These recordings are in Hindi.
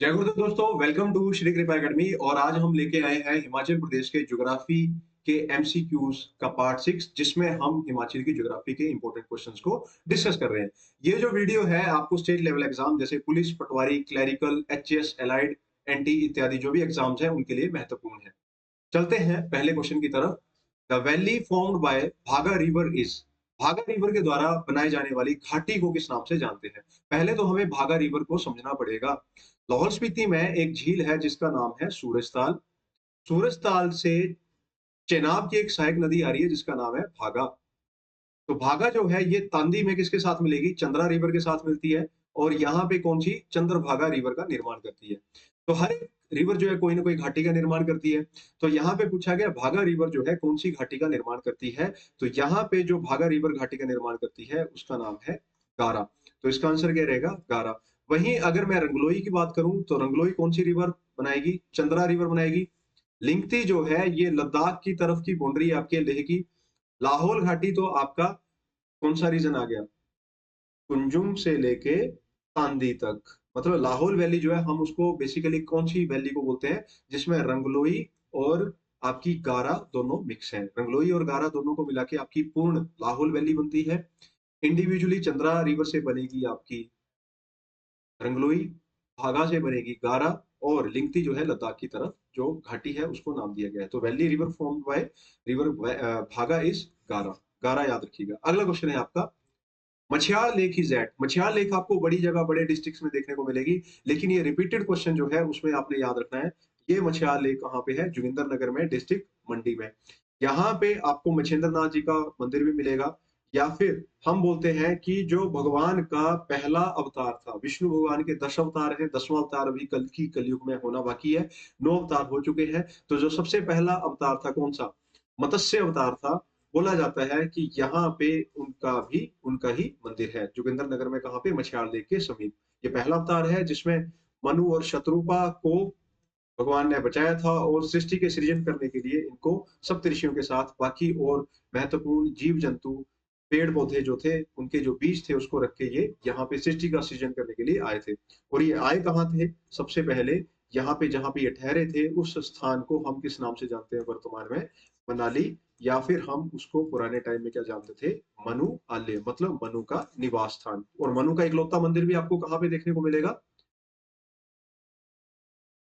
जय गुरुदेव दोस्तों, वेलकम टू श्री कृपा एकेडमी। और आज हम लेके आए हैं हिमाचल प्रदेश के ज्योग्राफी के एमसीक्यूज का पार्ट 6, जिसमें हम हिमाचल की ज्योग्राफी के इंपॉर्टेंट क्वेश्चंस को डिस्कस कर रहे हैं। ये जो वीडियो है आपको स्टेट लेवल एग्जाम जैसे पुलिस, पटवारी, क्लैरिकल, एचएस, एलाइड, एनटी इत्यादि जो भी एग्जाम्स हैं उनके लिए महत्वपूर्ण है। चलते हैं पहले क्वेश्चन की तरफ। द वैली फॉर्म्ड बाय भागा रिवर इज, भागा रिवर के द्वारा बनाई जाने वाली घाटी को किस नाम से जानते हैं? पहले तो हमें भागा रिवर को समझना पड़ेगा। लाहौल स्पीति में एक झील है जिसका नाम है सूरजताल। सूरजताल से चेनाब की एक सहायक नदी आ रही है जिसका नाम है भागा। तो भागा जो है ये तांदी में किसके साथ मिलेगी? चंद्रा रिवर के साथ मिलती है। और यहाँ पे कौन सी चंद्रभागा रिवर का निर्माण करती है। तो हर एक रिवर जो है कोई ना कोई घाटी का निर्माण करती है। तो यहाँ पे पूछा गया भागा रिवर जो है कौन सी घाटी का निर्माण करती है। तो यहाँ पे जो भागा रिवर घाटी का निर्माण करती है उसका नाम है गारा। तो इसका आंसर क्या रहेगा? गारा। वहीं अगर मैं रंगलोई की बात करूं तो रंगलोई कौन सी रिवर बनाएगी? चंद्रा रिवर बनाएगी। लिंगती जो है ये लद्दाख की तरफ की बाउंड्री आपके लेह की। लाहौल घाटी तो आपका कौन सा रीजन आ गया? कुंजुम से लेके तांदी तक। मतलब लाहौल वैली जो है हम उसको बेसिकली कौन सी वैली को बोलते हैं? जिसमें रंगलोई और आपकी गारा दोनों मिक्स हैं। रंगलोई और गारा दोनों को मिला के आपकी पूर्ण लाहौल वैली बनती है। इंडिविजुअली चंद्रा रिवर से बनेगी आपकी रंगलोई, भागा से बनेगी गारा, और लिंगती जो है लद्दाख की तरफ जो घाटी है उसको नाम दिया गया है। तो valley river formed by river भागा इज गारा। गारा याद रखिएगा। अगला क्वेश्चन है आपका, मछियार लेक इज एट। मछियार लेक आपको बड़ी जगह बड़े डिस्ट्रिक्ट्स में देखने को मिलेगी, लेकिन ये रिपीटेड क्वेश्चन जो है उसमें आपने याद रखना है। ये मछियार लेक कहाँ पे है? जोगिंदरनगर में, डिस्ट्रिक्ट मंडी में। यहाँ पे आपको मछेंद्र नाथ जी का मंदिर भी मिलेगा। या फिर हम बोलते हैं कि जो भगवान का पहला अवतार था, विष्णु भगवान के 10 अवतार हैं, 10वां अवतार अभी कल की कलयुग में होना बाकी है। 9 अवतार हो चुके हैं। तो जो सबसे पहला अवतार था कौन सा? मत्स्य अवतार था। बोला जाता है कि यहाँ पे उनका ही मंदिर है जोगिंदर नगर में। कहाँ पे? मछियार लेक के समीप। ये पहला अवतार है जिसमें मनु और शत्रुपा को भगवान ने बचाया था, और सृष्टि के सृजन करने के लिए इनको सप्त ऋषियों के साथ बाकी और महत्वपूर्ण जीव जंतु, पेड़ पौधे जो थे उनके जो बीज थे उसको रख के ये यहाँ पे सृष्टि का सृजन करने के लिए आए थे। और ये आए कहाँ थे? सबसे पहले यहाँ पे जहाँ पे ये ठहरे थे उस स्थान को हम किस नाम से जानते हैं वर्तमान में? मनाली। या फिर हम उसको पुराने टाइम में क्या जानते थे? मनु आलय, मतलब मनु का निवास स्थान। और मनु का इकलौता मंदिर भी आपको कहाँ पे देखने को मिलेगा?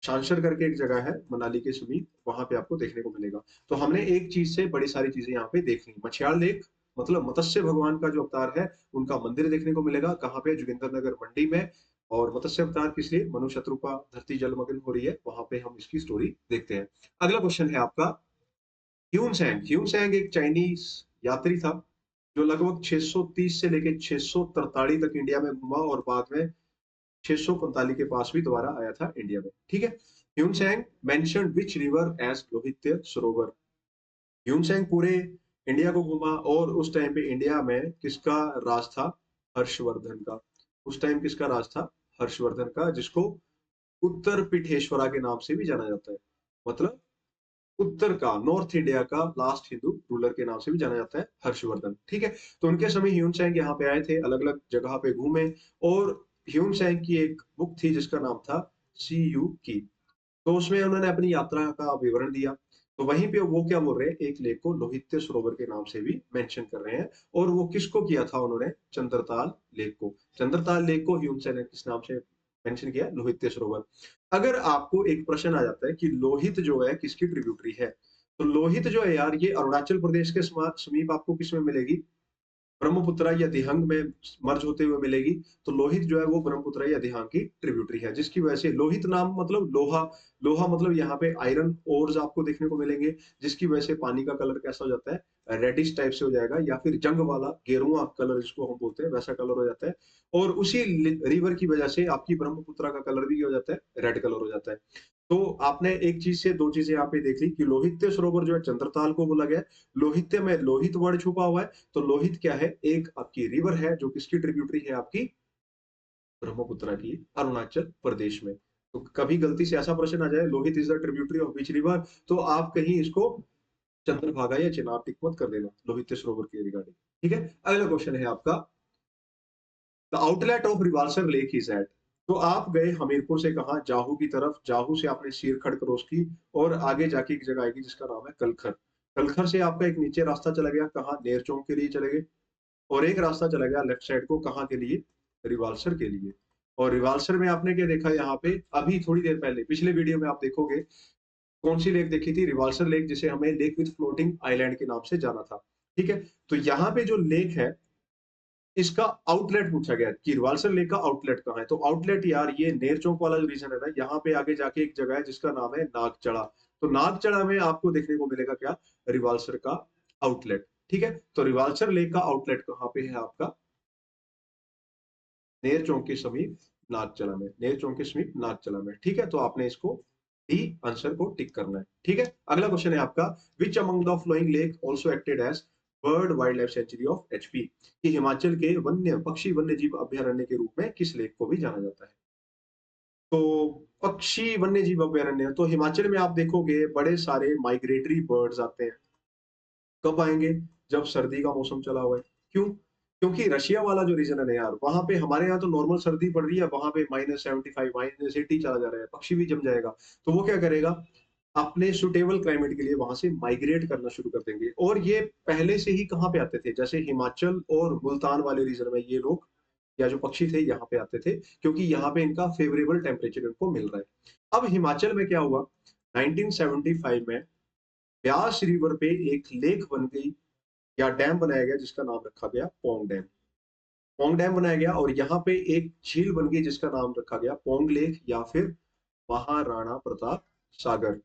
शांशर करके एक जगह है मनाली के समीप, वहां पे आपको देखने को मिलेगा। तो हमने एक चीज से बड़ी सारी चीजें यहाँ पे देख ली। मछियार लेक मतलब मत्स्य भगवान का जो अवतार है उनका मंदिर देखने को मिलेगा। कहाँ पे? जोगिंदरनगर मंडी में। और मत्स्य अवतार किस लिए? मनु शत्रुपा धरती जलमग्न हो रही है, वहां पे हम इसकी स्टोरी देखते हैं। अगला क्वेश्चन है आपका, ह्यून सैंग एक चाइनीज यात्री था जो लगभग 630 से लेके 643 तक इंडिया में घूमा, और बाद में 645 के पास भी दोबारा आया था इंडिया में। ठीक है। ह्यूनसैंग मेंशन्ड विच रिवर एज लोहित्य सरोवर। ह्यूनसैंग पूरे इंडिया को घूमा, और उस टाइम पे इंडिया में किसका राज था? हर्षवर्धन का। उस टाइम किसका राज था? हर्षवर्धन का, जिसको उत्तर पिठेश्वरा के नाम से भी जाना जाता है। मतलब उत्तर का, नॉर्थ इंडिया का लास्ट हिंदू रूलर के नाम से भी जाना जाता है हर्षवर्धन। ठीक है। तो उनके समय ह्यून सैंग यहाँ पे आए थे, अलग अलग जगह पे घूमे। और ह्यून सैंग की एक बुक थी जिसका नाम था सी यू की। तो उसमें उन्होंने अपनी यात्रा का विवरण दिया। तो वहीं पे वो क्या बोल रहे हैं? एक लेक को लोहित्य सरोवर के नाम से भी मेंशन कर रहे हैं। और वो किसको किया था उन्होंने? चंद्रताल लेक को। चंद्रताल लेक को ह्यून सैंग ने किस नाम से मेंशन किया? लोहित्य सरोवर। अगर आपको एक प्रश्न आ जाता है कि लोहित जो है किसकी ट्रिब्यूटरी है, तो लोहित जो है यार ये अरुणाचल प्रदेश के समीप आपको किसमें मिलेगी? ब्रह्मपुत्र या दिहंग में मर्ज होते हुए मिलेगी। तो लोहित जो है वो ब्रह्मपुत्र या दिहांग की ट्रिब्यूटरी है, जिसकी वजह से लोहित नाम मतलब लोहा। लोहा मतलब यहाँ पे आयरन ओर्स आपको देखने को मिलेंगे, जिसकी वजह से पानी का कलर कैसा हो जाता है? रेडिश टाइप से हो जाएगा, या फिर जंग वाला गेरुआ कलर जिसको हम बोलते हैं वैसा कलर हो जाता है। और उसी रिवर की वजह से आपकी ब्रह्मपुत्र का कलर भी हो जाता है, रेड कलर हो जाता है। तो आपने एक चीज से दो चीजें यहाँ पे देख ली कि लोहित्य सरोवर जो है चंद्रताल को बोला गया है। लोहित्य में लोहित वर्ड छुपा हुआ है। तो लोहित क्या है? एक आपकी रिवर है जो किसकी ट्रिब्यूटरी है? आपकी ब्रह्मपुत्र की, अरुणाचल प्रदेश में। तो कभी गलती से ऐसा प्रश्न आ जाए Lohit is the tributary of which river, तो आप कहीं इसको चंद्रभागा या चिनाब टिक मत कर देना लोहित्य सरोवर के रिगार्डिंग। ठीक है। अगला क्वेश्चन है आपका, the outlet of Rewalsar lake is at. तो आप गए हमीरपुर से कहाँ, जाहू की तरफ, जाहू से आपने सीरखड़ क्रॉस की और आगे जाके एक जगह आएगी जिसका नाम है कलखर। कलखर से आपका एक नीचे रास्ता चला गया कहाँ, नेरचौक के लिए चले गए। और एक रास्ता चला गया लेफ्ट साइड को कहाँ के लिए, रिवाल्सर के लिए। और रिवाल्सर में आपने क्या देखा यहाँ पे, अभी थोड़ी देर पहले पिछले वीडियो में आप देखोगे कौन सी लेक देखी थी, रिवाल्सर लेक, जिसे हमें लेक विथ फ्लोटिंग आइलैंड के नाम से जाना था। ठीक है, तो यहाँ पे जो लेक है इसका आउटलेट पूछा गया कि रिवाल्सर लेक का आउटलेट कहाँ है। तो आउटलेट यार ये नेरचौक वाला जो रीजन है ना, यहाँ पे आगे जाके एक जगह है जिसका नाम है नागचड़ा। तो नागचड़ा में आपको देखने को मिलेगा क्या, रिवाल्सर का आउटलेट। ठीक है, तो रिवाल्सर लेक का आउटलेट कहाँ पे है आपका, नेरचौक के समीप नागचला में, नेरचौक के समीप नागचला में। ठीक है, तो आपने इसको डी आंसर को टिक करना है। ठीक है, अगला क्वेश्चन है आपका, which among the flowing lake also acted as bird wild life sanctuary of HP, कि हिमाचल के वन्य पक्षी वन्य जीव अभ्यारण्य के रूप में किस लेक को भी जाना जाता है। तो पक्षी वन्य जीव अभ्यारण्य, तो हिमाचल में आप देखोगे बड़े सारे माइग्रेटरी बर्ड्स आते हैं। कब आएंगे, जब सर्दी का मौसम चला हुआ है। क्यों, क्योंकि रशिया वाला जो रीजन है ना यार, वहां पे हमारे यहाँ तो नॉर्मल सर्दी पड़ रही है, वहां पे -75 -80 चला जा रहा है, पक्षी भी जम जाएगा। तो वो क्या करेगा, अपने सुटेबल क्लाइमेट के लिए वहां से माइग्रेट करना शुरू कर देंगे। और ये पहले से ही कहाँ पे आते थे, जैसे हिमाचल और मुल्तान वाले रीजन में ये लोग या जो पक्षी थे यहाँ पे आते थे, क्योंकि यहाँ पे इनका फेवरेबल टेम्परेचर इनको मिल रहा है। अब हिमाचल में क्या हुआ, 1975 में ब्यास रिवर पे एक लेक बन गई या डैम बनाया गया जिसका नाम रखा गया पोंग डैम। पोंग डैम बनाया गया और यहाँ पे एक झील बन गई जिसका नाम रखा गया पोंग लेक या फिर महाराणा प्रताप सागर।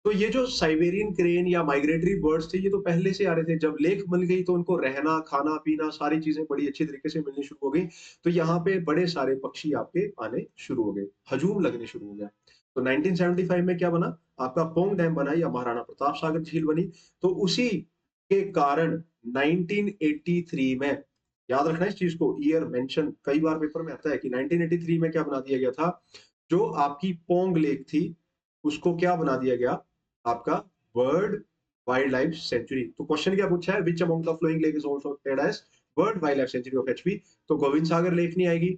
तो ये जो साइबेरियन क्रेन या माइग्रेटरी बर्ड्स थे ये तो पहले से आ रहे थे, जब लेक मिल गई तो उनको रहना खाना पीना सारी चीजें बड़ी अच्छी तरीके से मिलनी शुरू हो गई। तो यहाँ पे बड़े सारे पक्षी आपके आने शुरू हो गए, हजूम लगने शुरू हो गया। तो 1975 में क्या बना, आपका पोंग डैम बना या महाराणा प्रताप सागर झील बनी। तो उसी के कारण 1983 में, याद रखना इस चीज को, ईयर मेंशन कई बार पेपर में आता है कि 1983 में क्या बना दिया गया था, जो आपकी पोंग लेक थी उसको क्या बना दिया गया, आपका बर्ड वाइल्ड लाइफ सेंचुरी। तो क्वेश्चन क्या पूछा है, which among the flowing lake is also ted as bird wild life sanctuary of HP. तो गोविंद सागर लेक नहीं आएगी,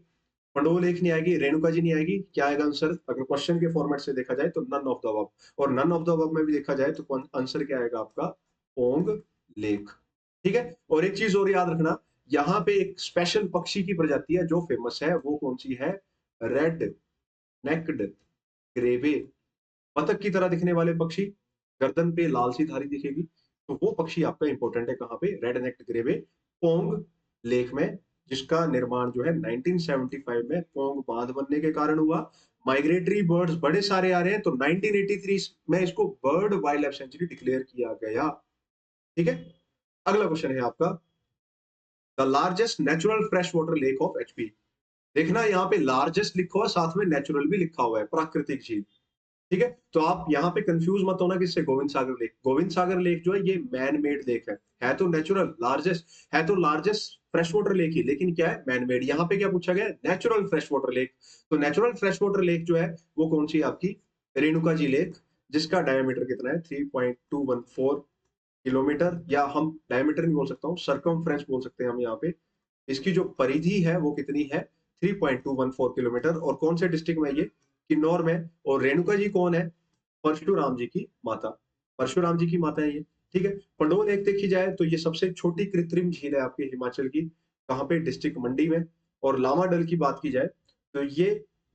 पंडोह लेक नहीं आएगी, रेणुका जी नहीं आएगी, क्या आएगा आंसर, अगर क्वेश्चन के फॉर्मेट से देखा जाए तो नन ऑफ द अबव। और नन ऑफ द अबव में भी देखा जाए तो आंसर क्या आएगा आपका, पोंग लेक। ठीक है, और एक चीज और याद रखना, यहाँ पे एक स्पेशल पक्षी की प्रजाति है जो फेमस है, वो कौन सी है, रेड नेक्ड ग्रेवे, बतख की तरह दिखने वाले पक्षी, गर्दन पे लाल सी धारी दिखेगी। तो वो पक्षी आपका इंपॉर्टेंट है कहाँ पे, red necked grebe Pong lake में, जिसका निर्माण जो है 1975 में पोंग बांध बनने के कारण हुआ। माइग्रेटरी बर्ड्स बड़े सारे आ रहे हैं, तो 1983 में इसको bird wild life century declare किया गया। ठीक है, अगला क्वेश्चन है आपका, the largest natural fresh water lake of HP. देखना यहाँ पे लार्जेस्ट लिखा हुआ, साथ में नेचुरल भी लिखा हुआ है, प्राकृतिक झील। ठीक है, तो आप यहाँ पे कंफ्यूज मत होना किससे, गोविंद सागर लेक। गोविंद सागर लेक जो है ये मैन मेड लेक है तो नेचुरल लार्जेस्ट, है तो लार्जेस्ट फ्रेश वाटर लेक ही, लेकिन क्या है, मैन मेड। यहाँ पे क्या पूछा गया, नेचुरल फ्रेश वाटर लेक। तो नेचुरल फ्रेश वाटर लेक जो है वो कौन सी है आपकी, रेणुका जी लेक, जिसका डायमीटर कितना है 3.214 किलोमीटर, या हम डायमीटर नहीं बोल सकता हूँ, सरकमफ्रेंस बोल सकते हैं हम यहाँ पे। इसकी जो परिधि है वो कितनी है, 3.214 किलोमीटर। और कौन से डिस्ट्रिक्ट में ये, किन्नौर में। और रेणुका जी कौन है, परशुराम जी की माता, परशुराम जी की माता है ये। ठीक है, पंडोल लेक देखी जाए तो ये सबसे छोटी कृत्रिम झील है आपके हिमाचल की, कहाँ पे, डिस्ट्रिक्ट मंडी में। और लामाडल की बात की जाए तो ये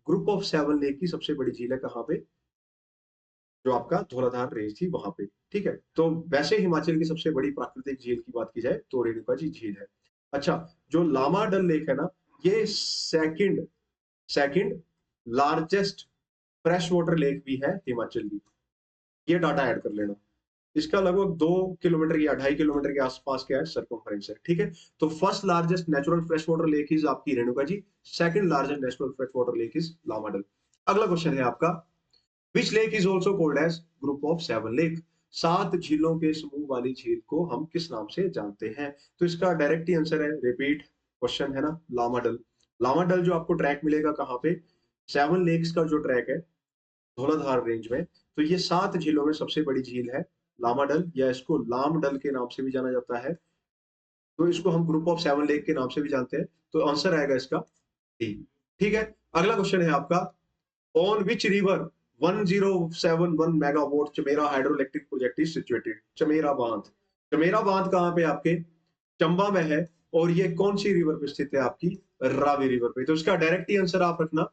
ग्रुप ऑफ 7 लेक की सबसे बड़ी झील है, कहाँ पे, जो आपका धौलाधार रेंज थी वहां पे। ठीक है, तो वैसे हिमाचल की सबसे बड़ी प्राकृतिक झील की बात की जाए तो रेणुका जी झील है। अच्छा, जो लामाडल लेक है ना, ये second second largest fresh water lake भी है हिमाचल की, ये डाटा ऐड कर लेना। इसका लगभग 2 किलोमीटर या 2.5 किलोमीटर के आसपास क्या है, सर्कमफ्रेंस है। ठीक है, तो first largest natural fresh water lake is आपकी Renuka ji, second largest natural fresh water lake is Lamadal. अगला क्वेश्चन है आपका, which lake is also called as group of 7 lake. 7 झीलों के समूह वाली झील को हम किस नाम से जानते हैं। तो इसका डायरेक्ट ही आंसर है, रिपीट क्वेश्चन है ना, लामाडल। लामाडल जो आपको ट्रैक मिलेगा कहाँ पे, 7 लेक्स का जो ट्रैक है धौलाधार रेंज में। तो ये 7 झीलों में सबसे बड़ी झील है लामाडल, या इसको लामडल के नाम से भी जाना जाता है। तो इसको हम ग्रुप ऑफ 7 लेक के नाम से भी जानते हैं। तो आंसर आएगा इसका डी। ठीक है, अगला क्वेश्चन है आपका, on which river 1071 megawatt Chamera hydro electric project is situated? Chamera बांध, चमेरा बांध कहाँ पे आपके? चंबा में है। और ये कौन सी रिवर पे स्थित है? आपकी रावी रिवर पे। तो इसका डायरेक्ट ही आंसर आप रखना,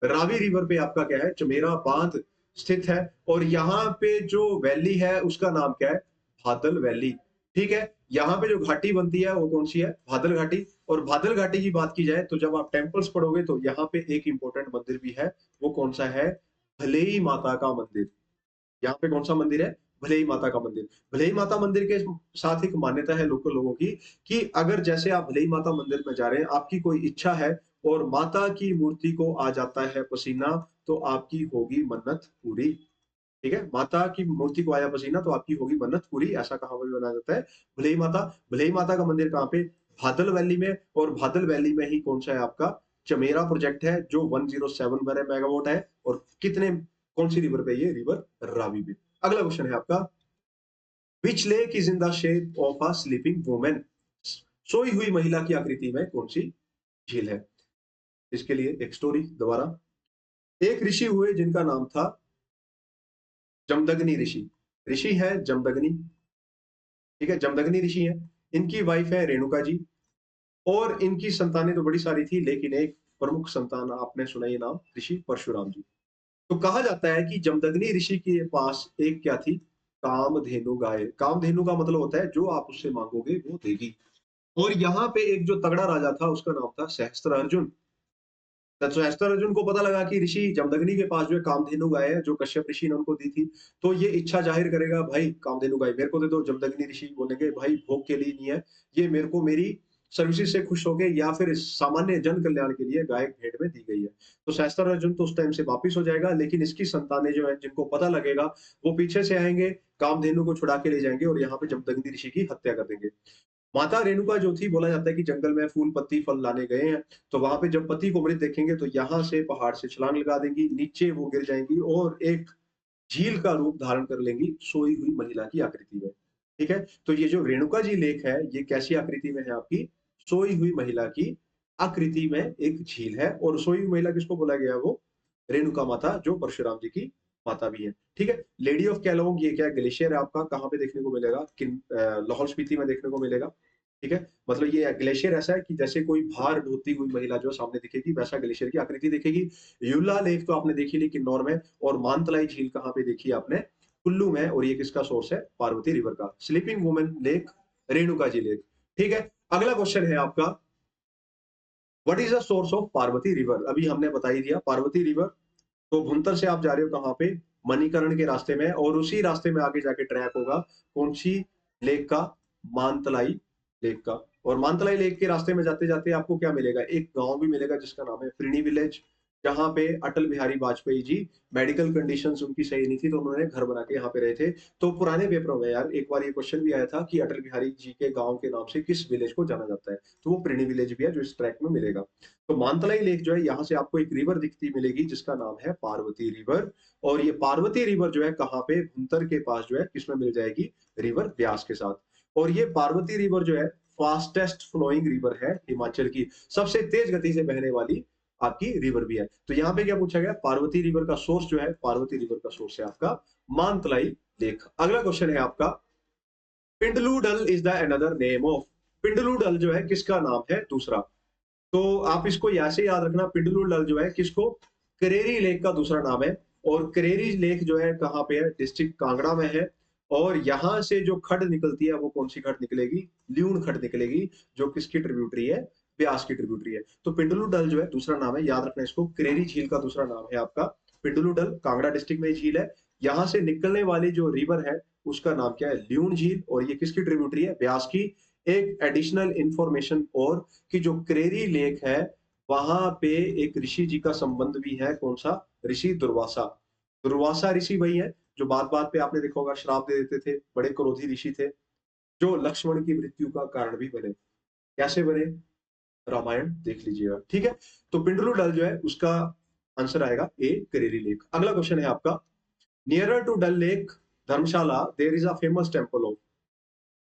रावी रिवर पे आपका क्या है? चमेरा बांध स्थित है। और यहाँ पे जो वैली है उसका नाम क्या है? भादल वैली। ठीक है, यहाँ पे जो घाटी बनती है वो कौन सी है? भादल घाटी। और भादल घाटी की बात की जाए तो जब आप टेम्पल्स पढ़ोगे तो यहाँ पे एक इंपॉर्टेंट मंदिर भी है। वो कौन सा है? भलेई माता का मंदिर। यहाँ पे कौन सा मंदिर है? भलेई माता का मंदिर। भलेई माता मंदिर के साथ एक मान्यता है लोकल लोगों की कि अगर जैसे आप भलेई माता मंदिर में जा रहे हैं, आपकी कोई इच्छा है और माता की मूर्ति को आ जाता है पसीना, तो आपकी होगी मन्नत पूरी। ठीक है, माता की मूर्ति को आया पसीना तो आपकी होगी मन्नत पूरी, ऐसा कहावत बनाया जाता है। भलेई माता, भलेई माता का मंदिर कहाँ पे? भादल वैली में। और भादल वैली में ही कौन सा है आपका? चमेरा प्रोजेक्ट है जो 1071 मेगावाट है। और कितने, कौन सी रिवर पे? ये रिवर रावी पे। अगला क्वेश्चन है आपका, which lake is in the shape of a sleeping women? सोई हुई महिला की आकृति में कौन सी झील है? इसके लिए एक स्टोरी दोबारा। एक ऋषि हुए जिनका नाम था जमदग्नि ऋषि। ऋषि है जमदग्नि। ठीक है, जमदग्नि ऋषि है। इनकी वाइफ है रेणुका जी। और इनकी संतानें तो बड़ी सारी थी, लेकिन एक प्रमुख संतान आपने सुना ये नाम, ऋषि परशुराम जी। तो कहा जाता है कि जमदग्नि ऋषि के पास एक क्या थी? कामधेनु गाय। कामधेनु का मतलब होता है जो आप उससे मांगोगे वो देगी। और यहाँ पे एक जो तगड़ा राजा था उसका नाम था सहस्त्र। तो सहस्त्र अर्जुन को पता लगा कि ऋषि जमदग्नि के पास जो है कामधेनु गाय है जो कश्यप ऋषि ने उनको दी थी। तो ये इच्छा जाहिर करेगा, भाई कामधेनु गाय मेरे को दे दो। जमदग्नि ऋषि बोलेंगे भाई भोग के लिए नहीं है, ये मेरे को मेरी सर्विसेज से खुश हो गए या फिर सामान्य जन कल्याण के लिए गाय भेंट में दी गई है। तो सहस्त्र अर्जुन तो उस टाइम से वापिस हो जाएगा, लेकिन इसकी संतानें जो है जिनको पता लगेगा वो पीछे से आएंगे, कामधेनु को छुड़ा के ले जाएंगे और यहाँ पे जमदग्नि ऋषि की हत्या कर देंगे। माता रेणुका जो थी, बोला जाता है कि जंगल में फूल पत्ती फल लाने गए हैं, तो वहां पे जब पति को मृत देखेंगे तो यहाँ से पहाड़ से छलांग लगा देंगी, नीचे वो गिर जाएंगी और एक झील का रूप धारण कर लेंगी सोई हुई महिला की आकृति में। ठीक है, तो ये जो रेणुका जी लेक है ये कैसी आकृति में है? आपकी सोई हुई महिला की आकृति में एक झील है। और सोई हुई महिला किसको बोला गया? वो रेणुका माता जो परशुराम जी की माता भी है। ठीक है, लेडी ऑफ कैलोंग ये क्या ग्लेशियर है आपका? कहाँ पे देखने को मिलेगा? किन लाहौल स्पीति में देखने को मिलेगा। ठीक है, मतलब ये ग्लेशियर ऐसा है कि जैसे कोई भार ढोती हुई महिला जो सामने दिखेगी वैसा ग्लेशियर की आकृति दिखेगी। युला लेक तो आपने देखी ली किन्नौर में। और मानतलाई झील कहाँ पे देखी आपने? कुल्लू में। और ये किसका सोर्स है? पार्वती रिवर का। Sleeping women lake Renuka ji lake. ठीक है, अगला क्वेश्चन है आपका, what is the source of Parvati river? अभी हमने बता ही दिया पार्वती रिवर। तो भुंतर से आप जा रहे हो कहाँ पे? मणिकर्ण के रास्ते में। और उसी रास्ते में आगे जाके ट्रैक होगा कौन सी लेक का? मानतलाई लेक का। और मानतलाई लेक के रास्ते में जाते जाते आपको क्या मिलेगा? एक गांव भी मिलेगा जिसका नाम है फ्रीनी विलेज, जहां पे अटल बिहारी वाजपेयी जी, मेडिकल कंडीशंस उनकी सही नहीं थी तो उन्होंने घर बना के यहाँ पे रहे थे। तो पुराने पेपरों में यार एक बार ये क्वेश्चन भी आया था कि अटल बिहारी जी के गांव के नाम से किस विलेज को जाना जाता है, तो वो प्रीणी विलेज भी है जो इस ट्रैक में मिलेगा। तो मानतलाई लेक जो है यहाँ से आपको एक रिवर दिखती मिलेगी जिसका नाम है पार्वती रिवर। और ये पार्वती रिवर जो है कहाँ पे? भुंतर के पास जो है किसमें मिल जाएगी? रिवर ब्यास के साथ। और ये पार्वती रिवर जो है फास्टेस्ट फ्लोइंग रिवर है हिमाचल की, सबसे तेज गति से बहने वाली आपकी रिवर भी है। तो यहाँ पे क्या पूछा गया? पार्वती रिवर का सोर्स जो है, पार्वती रिवर का सोर्स है आपका मानतलाई लेक। अगला क्वेश्चन है आपका, Pindlu Dal is the another name of? Pindlu Dal जो है किसका नाम है दूसरा? तो आप इसको ऐसे याद रखना, पिंडलू डल जो है किसको? करेरी लेक का दूसरा नाम है। और करेरी लेक जो है कहाँ पे है? डिस्ट्रिक्ट कांगड़ा में है। और यहां से जो खड निकलती है वो कौन सी खड निकलेगी? ल्यून खड निकलेगी, जो किसकी ट्रिब्यूटरी है? ब्यास की ट्रिब्यूटरी है। तो पिंडलू डल जो है दूसरा नाम है, याद रखना इसको। करेरी झील का दूसरा नाम है आपका पिंडलू डल, कांगड़ा डिस्ट्रिक्ट में झील है। यहां से निकलने वाली जो रिवर है उसका नाम क्या है? ल्यून झील। और ये किसकी ट्रिब्यूटरी है? ब्यास की। एक एडिशनल इंफॉर्मेशन और, कि जो करेरी लेक है वहां पे एक ऋषि जी का संबंध भी है। कौन सा? ऋषि दुर्वासा। दुर्वासा ऋषि वही है जो बात बात पे आपने देखा होगा श्राप दे देते थे, बड़े क्रोधी ऋषि थे, जो लक्ष्मण की मृत्यु का कारण भी बने। कैसे बने? रामायण देख लीजिएगा। ठीक है, तो पिंडलू डल जो है उसका आंसर आएगा ए, करेरी लेक। अगला क्वेश्चन है आपका, nearer to Dal lake Dharamshala there is a famous temple of?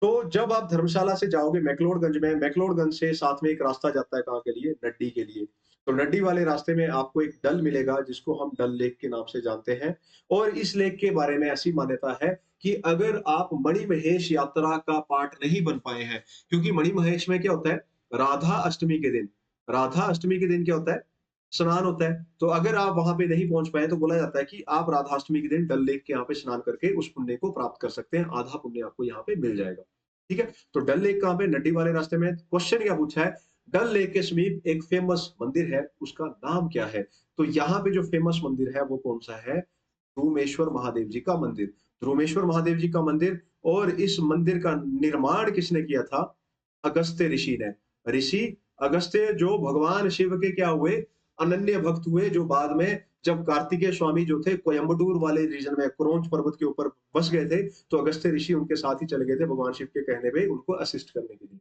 तो जब आप धर्मशाला से जाओगे मैक्लोडगंज में, मैक्लोडगंज से साथ में एक रास्ता जाता है कहाँ के लिए? नड्डी के लिए। तो नड्डी वाले रास्ते में आपको एक डल मिलेगा जिसको हम डल लेक के नाम से जानते हैं। और इस लेक के बारे में ऐसी मान्यता है कि अगर आप मणिमहेश यात्रा का पार्ट नहीं बन पाए हैं, क्योंकि मणिमहेश में क्या होता है, राधा अष्टमी के दिन, राधा अष्टमी के दिन क्या होता है, स्नान होता है। तो अगर आप वहां पे नहीं पहुंच पाए तो बोला जाता है कि आप राधाष्टमी के दिन डल लेक के यहाँ पे स्नान करके उस पुण्य को प्राप्त कर सकते हैं, आधा पुण्य आपको यहाँ पे मिल जाएगा। ठीक है, तो डल लेक कहाँ पे, नड्डी वाले रास्ते में। क्वेश्चन क्या पूछा है, डल लेक के समीप एक फेमस मंदिर है, उसका नाम क्या है। तो यहाँ पे जो फेमस मंदिर है वो कौन सा है, ध्रुमेश्वर महादेव जी का मंदिर, ध्रुमेश्वर महादेव जी का मंदिर। और इस मंदिर का निर्माण किसने किया था, अगस्त्य ऋषि ने। ऋषि अगस्त्य जो भगवान शिव के क्या हुए, अनन्य भक्त हुए, जो बाद में जब कार्तिकेय स्वामी जो थे कोयम्बटूर वाले रीजन में क्रोंच पर्वत के ऊपर बस गए थे, तो अगस्त्य ऋषि उनके साथ ही चले गए थे भगवान शिव के कहने पे उनको असिस्ट करने के लिए।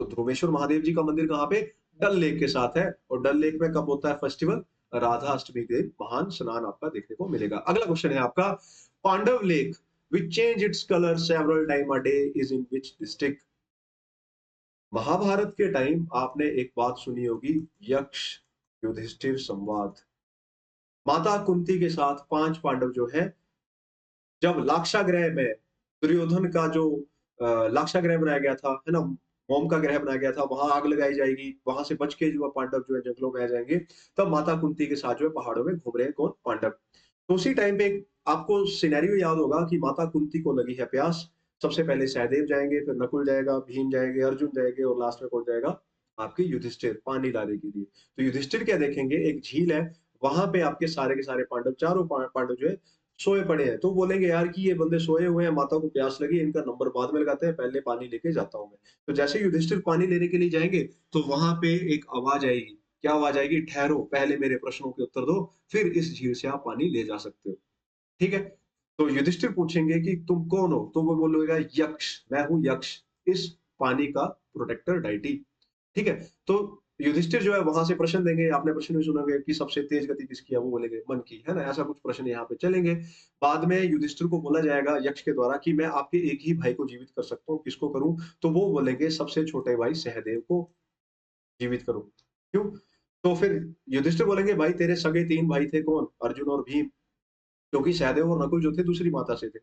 तो ध्रुवेश्वर महादेव जी का मंदिर कहाँ पे, डल लेक के साथ है। और डल लेक में कब होता है फेस्टिवल, राधा अष्टमी के दिन महान स्नान आपका देखने को मिलेगा। अगला क्वेश्चन है आपका, Pandav lake which change its colour several time a day is in which district. Mahabharat के टाइम आपने एक बात सुनी होगी, यक्ष युधिष्ठिर संवाद। माता कुंती के साथ पांच पांडव जो है, जब लाक्षागृह में दुर्योधन का जो लाक्षागृह बनाया गया था, है ना, मोम का ग्रह बनाया गया था, वहां आग लगाई जाएगी, वहां से बच के जो पांडव जो है जंगलों में आ जाएंगे, तब माता कुंती के साथ जो है पहाड़ों में घूम रहे हैं कौन, पांडव। तो उसी टाइम पे आपको सिनेरियो याद होगा कि माता कुंती को लगी है प्यास। सबसे पहले सहदेव जाएंगे, फिर नकुल जाएगा, भीम जाएंगे, अर्जुन जाएंगे, और लास्ट में कौन जाएगा, आपके युधिष्ठिर पानी लाने के लिए। तो युधिष्ठिर क्या देखेंगे, एक झील है, वहां पे आपके सारे के सारे पांडव, चारों पांडव जो है सोए पड़े हैं। तो बोलेंगे यार कि ये बंदे सोए हुए हैं, माता को प्यास लगी, इनका नंबर बाद में लगाते हैं, पहले पानी लेके जाता हूँ मैं। तो जैसे युधिष्ठिर पानी लेने के लिए जाएंगे, तो वहां पे एक आवाज आएगी। क्या आवाज आएगी, ठहरो, पहले मेरे प्रश्नों के उत्तर दो, फिर इस झील से आप पानी ले जा सकते हो। ठीक है, तो युधिष्ठिर पूछेंगे कि तुम कौन हो, तो वो बोलेगा यक्ष, मैं हूं यक्ष, इस पानी का प्रोटेक्टर डाइटी। ठीक है, तो युधिष्ठिर जो है वहां से प्रश्न देंगे, आपने प्रश्न भी सुनोगे कि सबसे तेज गति किसकी है, वो बोलेंगे मन की, है ना, ऐसा कुछ प्रश्न यहाँ पे चलेंगे। बाद में युधिष्ठिर को बोला जाएगा यक्ष के द्वारा कि मैं आपके एक ही भाई को जीवित कर सकता हूँ, किसको करूं, तो वो बोलेंगे सबसे छोटे भाई सहदेव को जीवित करो। क्यों, तो फिर युधिष्ठिर बोलेंगे भाई तेरे सगे तीन भाई थे कौन, अर्जुन और भीम, क्योंकि सहदेव और नकुल जो थे दूसरी माता से थे।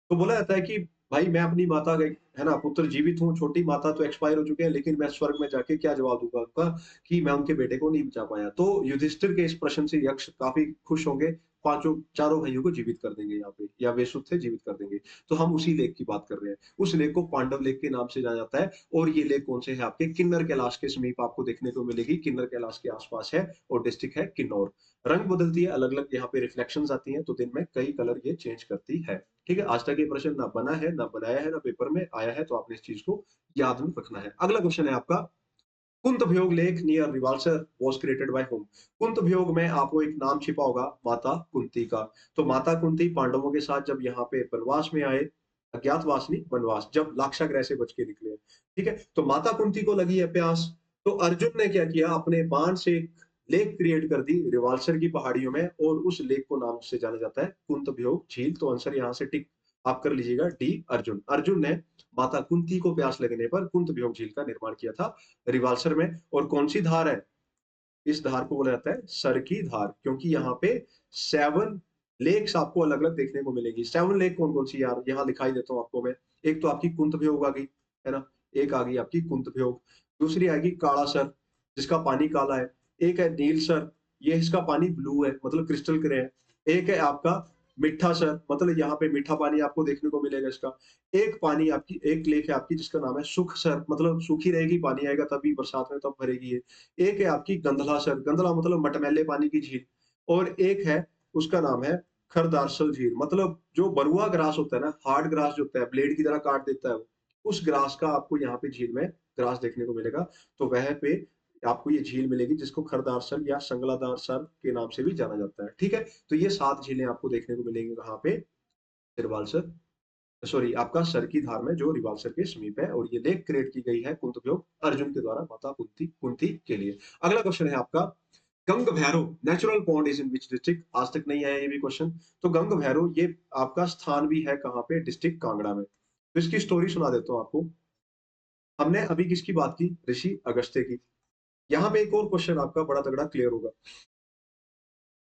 तो बोला जाता है कि भाई मैं अपनी माता का, है ना, पुत्र जीवित हूँ, छोटी माता तो एक्सपायर हो चुके हैं, लेकिन मैं स्वर्ग में जाके क्या जवाब दूंगा उनका कि मैं उनके बेटे को नहीं बचा पाया। तो युधिष्ठिर के इस प्रश्न से यक्ष काफी खुश होंगे, पांचों चारों भाइयों को जीवित कर देंगे यहाँ पे, या वे शुद्ध थे जीवित कर देंगे। तो हम उसी लेक की बात कर रहे हैं, उस लेक को पांडव लेक के नाम से जाना जाता है। और ये लेक कौन से है, आपके किन्नर कैलाश के समीप आपको देखने को मिलेगी, किन्नर कैलाश के आसपास है, और डिस्ट्रिक्ट है किन्नौर। रंग बदलती है, अलग अलग यहाँ पे रिफ्लेक्शंस आती हैं, तो दिन में कई कलर ये चेंज करती है। ठीक है, आज तक ये प्रश्न ना बना है, ना बनाया है, ना पेपर में आया है, तो आपने इस चीज को याद में रखना है। अगला क्वेश्चन है आपका, Kuntbhyog lake near Rewalsar was created by होम। कुंतभयोग में आपको एक नाम छिपा होगा, माता कुंती का। तो माता कुंती पांडवों के साथ जब यहाँ पे वनवास में आए, अज्ञातवास नहीं वनवास, जब लाक्षागृह से बच के निकले, ठीक है, तो माता कुंती को लगी है प्यास। तो अर्जुन ने क्या किया, अपने बाण से एक लेक क्रिएट कर दी रिवाल्सर की पहाड़ियों में, और उस लेक को नाम से जाना जाता है कुंतभयोग झील। तो आंसर यहाँ से टिक आप कर लीजिएगा डी, अर्जुन। अर्जुन ने माता कुंती को प्यास लगने पर कुंतभयोग झील का निर्माण किया था रिवाल्सर में। और कौन सी धार है, इस धार को बोला जाता है सर की धार, क्योंकि यहाँ पे 7 लेक्स आपको अलग अलग देखने को मिलेगी। 7 लेक कौन कौन सी यार, यहाँ दिखाई देता हूँ आपको मैं। एक तो आपकी कुंतभयोग आ गई, है ना, एक आ गई आपकी कुंतभयोग। दूसरी आएगी काला सर, जिसका पानी काला है। एक है नील सर, ये इसका पानी ब्लू है, मतलब क्रिस्टल क्लियर है। एक है आपका मिठा सर, मतलब यहाँ पे मीठा पानी आपको देखने को मिलेगा इसका। एक पानी आपकी, एक लेक है आपकी जिसका नाम है सुख सर, मतलब सूखी रहेगी, पानी आएगा तभी बरसात में तब भरेगी ये। एक है आपकी गंधला सर, गंधला मतलब मटमैले पानी की झील। और एक है, उसका नाम है खरदारसल झील, मतलब जो बरुआ ग्रास होता है ना, हार्ड ग्रास जो होता है, ब्लेड की तरह काट देता है वो, उस ग्रास का आपको यहाँ पे झील में ग्रास देखने को मिलेगा। तो वह पे आपको ये झील मिलेगी जिसको खरदारसल या संगलादार सर के नाम से भी जाना जाता है। ठीक है, तो ये 7 झीलें आपको देखने को मिलेंगी कहाँ पे, रिवाल्सर, सॉरी आपका सर की धार में, जो रिवाल्सर के समीप है। और ये लेक क्रिएट की गई है कुंतभयोग अर्जुन के द्वारा माता कुंती कुंती के लिए। अगला क्वेश्चन है आपका, Gang Bhairav natural pond is in which district. आज तक नहीं आया ये भी क्वेश्चन। तो गंग भैरव ये आपका स्थान भी है कहाँ पे, डिस्ट्रिक्ट कांगड़ा में। तो इसकी स्टोरी सुना देता हूँ आपको। हमने अभी किसकी बात की, ऋषि अगस्त्य की। यहाँ पे एक और क्वेश्चन आपका बड़ा तगड़ा क्लियर होगा।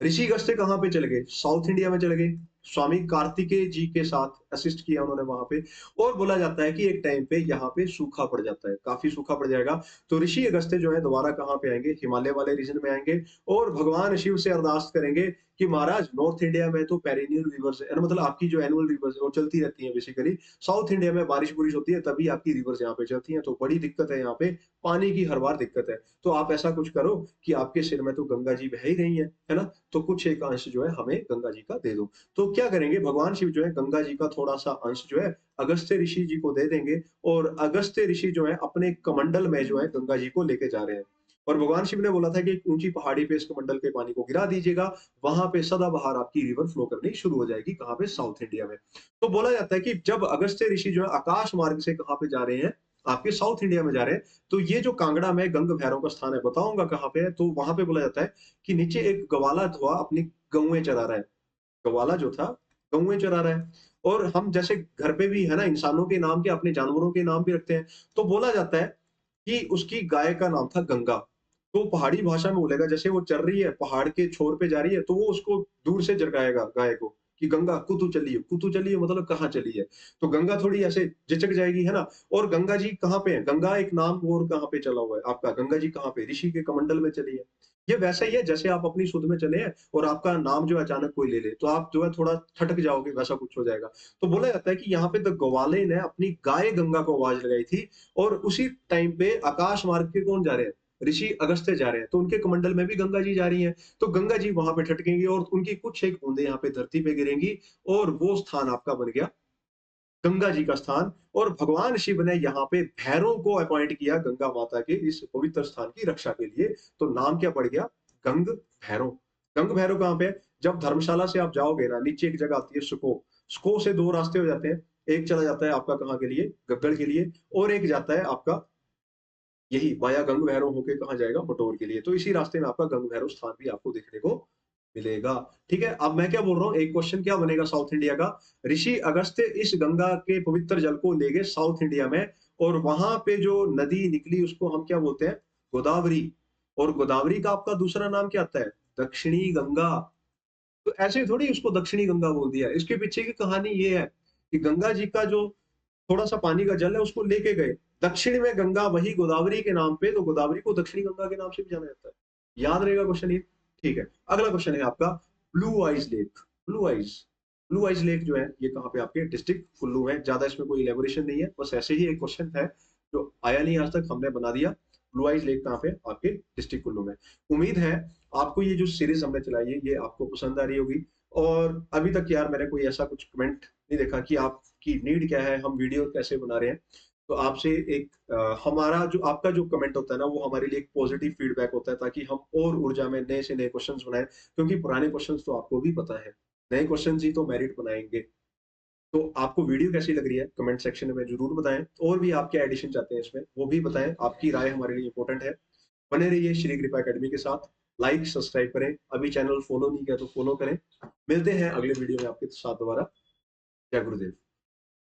ऋषि अगस्त्य कहाँ पे चले गए? साउथ इंडिया में चले गए। स्वामी कार्तिकेय जी के साथ असिस्ट किया उन्होंने वहां पे। और बोला जाता है कि एक टाइम पे यहाँ पे सूखा पड़ जाता है, काफी सूखा पड़ जाएगा। तो ऋषि अगस्त्य जो है दोबारा कहाँ पे आएंगे? हिमालय वाले रीजन में आएंगे और भगवान शिव से अरदास करेंगे कि महाराज नॉर्थ इंडिया में तो पेरिनियल रिवर्स है, मतलब आपकी जो एनुअल रिवर्स है वो चलती रहती है बेसिकली। साउथ इंडिया में बारिश बुरिश होती है तभी आपकी रिवर्स यहाँ पे चलती है, तो बड़ी दिक्कत है यहाँ पे, पानी की हर बार दिक्कत है। तो आप ऐसा कुछ करो कि आपके सिर में तो गंगा जी बह ही रही है ना? तो कुछ एक अंश जो है हमें गंगा जी का दे दो। तो क्या करेंगे भगवान शिव जो है गंगा जी का थोड़ा सा अंश जो है अगस्त्य ऋषि जी को दे देंगे। और अगस्त्य ऋषि जो है अपने कमंडल में जो है गंगा जी को लेके जा रहे हैं। और भगवान शिव ने बोला था कि एक ऊंची पहाड़ी पे इस कमंडल के पानी को गिरा दीजिएगा, वहां पे सदाबहार आपकी रिवर फ्लो करनी शुरू हो जाएगी। कहाँ पे? साउथ इंडिया में। तो बोला जाता है कि जब अगस्त्य ऋषि जो है आकाश मार्ग से कहाँ पे जा रहे हैं? आपके साउथ इंडिया में जा रहे हैं। तो ये जो कांगड़ा में गंग भैरव का स्थान है, बताऊंगा कहाँ पे है। तो वहां पे बोला जाता है कि नीचे एक गवाला धुआ अपनी गौएं चरा रहा है। गवाला जो था गौएं चरा रहा है। और हम जैसे घर पे भी है ना इंसानों के नाम के अपने जानवरों के नाम भी रखते हैं। तो बोला जाता है कि उसकी गाय का नाम था गंगा। तो पहाड़ी भाषा में बोलेगा, जैसे वो चल रही है पहाड़ के छोर पे जा रही है तो वो उसको दूर से जगाएगा गाय को कि गंगा कुतु चलिए मतलब कहाँ चली है। तो गंगा थोड़ी ऐसे झिझक जाएगी, है ना? और गंगा जी कहाँ पे है? गंगा एक नाम और कहाँ पे चला हुआ है आपका? गंगा जी कहाँ पे? ऋषि के कमंडल में चली है। ये वैसा ही है जैसे आप अपनी सुध में चले हैं और आपका नाम जो है अचानक कोई ले ले तो आप जो है थोड़ा ठटक जाओगे, वैसा कुछ हो जाएगा। तो बोला जाता है कि यहाँ पे द ग्वाले ने अपनी गाय गंगा को आवाज लगाई थी। और उसी टाइम पे आकाश मार्ग के कौन जा रहे हैं? ऋषि अगस्त्य जा रहे हैं, तो उनके कमंडल में भी गंगा जी जा रही हैं। तो गंगा जी वहां पे ठटकेंगी और उनकी कुछ एक बूंदे यहाँ पे धरती पे गिरेंगी। और वो स्थान आपका बन गया गंगा जी का स्थान। और भगवान शिव ने यहाँ पे भैरव को अपॉइंट किया गंगा माता के इस पवित्र स्थान की रक्षा के लिए। तो नाम क्या पड़ गया? गंग भैरव। गंग भैरव कहाँ पे है? जब धर्मशाला से आप जाओगे ना, नीचे एक जगह आती है सुको। सुको से दो रास्ते हो जाते हैं। एक चला जाता है आपका कहाँ के लिए? गब्गड़ के लिए। और एक जाता है आपका यही वाया गंग भैरव होके कहाँ जाएगा? बटोर के लिए। तो इसी रास्ते में आपका गंग भैरव स्थान भी आपको देखने को मिलेगा। ठीक है, अब मैं क्या बोल रहा हूँ, एक क्वेश्चन क्या बनेगा साउथ इंडिया का? ऋषि अगस्त्य इस गंगा के पवित्र जल को ले गए साउथ इंडिया में। और वहां पे जो नदी निकली उसको हम क्या बोलते हैं? गोदावरी। और गोदावरी का आपका दूसरा नाम क्या आता है? दक्षिणी गंगा। तो ऐसे थोड़ी उसको दक्षिणी गंगा बोल दिया, इसके पीछे की कहानी ये है कि गंगा जी का जो थोड़ा सा पानी का जल है उसको लेके गए दक्षिण में गंगा, वही गोदावरी के नाम पे। तो गोदावरी को दक्षिणी गंगा के नाम से भी जाना जाता है। याद रहेगा क्वेश्चन ये। ठीक है, अगला क्वेश्चन है आपका blue eyes lake. Blue eyes, blue eyes lake जो है ये कहाँ पे? आपके डिस्ट्रिक्ट कुल्लू है। ज्यादा इसमें कोई इलेबोरेशन नहीं है, बस ऐसे ही एक क्वेश्चन है जो आया नहीं आज तक, हमने बना दिया। ब्लू आइज लेक कहाँ पे? आपके डिस्ट्रिक्ट कुल्लू में। उम्मीद है आपको ये जो सीरीज हमने चलाई है ये आपको पसंद आ रही होगी। और अभी तक यार मैंने कोई ऐसा कुछ कमेंट नहीं देखा कि आपकी नीड क्या है, हम वीडियो कैसे बना रहे हैं। तो आपसे एक हमारा जो आपका जो कमेंट होता है ना वो हमारे लिए एक पॉजिटिव फीडबैक होता है, ताकि हम और ऊर्जा में नए से नए क्वेश्चंस बनाएं। क्योंकि पुराने क्वेश्चंस तो आपको भी पता है, नए क्वेश्चंस ही तो मेरिट बनाएंगे। तो आपको वीडियो कैसी लग रही है कमेंट सेक्शन में जरूर बताएं। और भी आप क्या एडिशन चाहते हैं इसमें वो भी बताएं, आपकी राय हमारे लिए इंपॉर्टेंट है। बने रहिए श्री कृपा एकेडमी के साथ। लाइक सब्सक्राइब करें, अभी चैनल फॉलो नहीं किया तो फॉलो करें। मिलते हैं अगले वीडियो में आपके साथ दोबारा। जय गुरुदेव।